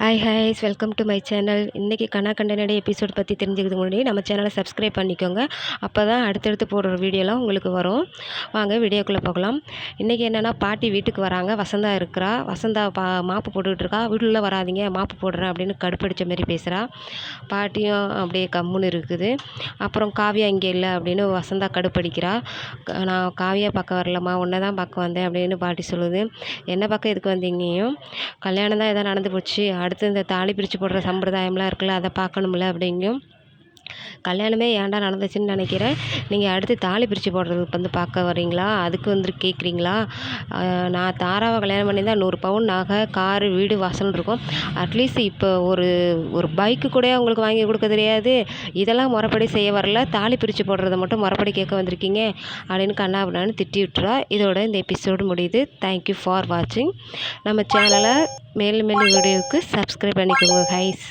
Hi ஹாய்ஸ் welcome to my channel. இன்றைக்கி கண்ணா கண்டனடி எபிசோட் பற்றி தெரிஞ்சுக்கிறதுக்கு முன்னாடி நம்ம சேனலை சப்ஸ்கிரைப் பண்ணிக்கோங்க. அப்போ தான் அடுத்தடுத்து போடுற வீடியோலாம் உங்களுக்கு வரும். வாங்க வீடியோக்குள்ளே போகலாம். இன்றைக்கி என்னென்னா பாட்டி வீட்டுக்கு வராங்க. வசந்தா இருக்கிறா. வசந்தா மாப்பு போட்டுக்கிட்டு இருக்கா. வீட்டுல வராதிங்க, மாப்பு போடுறேன் அப்படின்னு கடுப்படித்த மாரி பேசுகிறா. பாட்டியும் அப்படியே கம்முன்னு இருக்குது. அப்புறம் காவியா இங்கே இல்லை அப்படின்னு வசந்தா கடுப்படிக்கிறா. நான் காவியா பார்க்க வரலம்மா, உன்னை தான் பார்க்க வந்தேன் அப்படின்னு பாட்டி சொல்லுது. என்ன பார்க்க எதுக்கு வந்தீங்கயும்? கல்யாணம் தான் எதாவது நடந்து போச்சு, அடுத்து இந்த தாலி பிரித்து போடுற சம்பிரதாயம்லாம் இருக்குல்ல, அதை பார்க்கணும்ல அப்படிங்கும். கல்யாணமே ஏன்டா நடந்துச்சுன்னு நினைக்கிறேன். நீங்கள் அடுத்து தாலி பிரித்து போடுறதுக்கு வந்து பார்க்க வரீங்களா? அதுக்கு வந்து கேட்குறீங்களா? நான் தாராவை கல்யாணம் பண்ணியிருந்தா 100 பவுன் நகை, காரு, வீடு, வாசல் இருக்கும். அட்லீஸ்ட் இப்போ ஒரு பைக்கு கூட உங்களுக்கு வாங்கி கொடுக்க தெரியாது. இதெல்லாம் முறைப்படி செய்ய வரல, தாலி பிரித்து போடுறத மட்டும் முறைப்படி கேட்க வந்திருக்கீங்க அப்படின்னு கண்ணா அப்படின்னு திட்டி விட்டுறா. இதோட இந்த எபிசோடு முடியுது. தேங்க்யூ ஃபார் வாட்சிங். நம்ம சேனலை மேலும் மேலும் வீடியோவுக்கு சப்ஸ்கிரைப் பண்ணிக்கோங்க கைஸ்.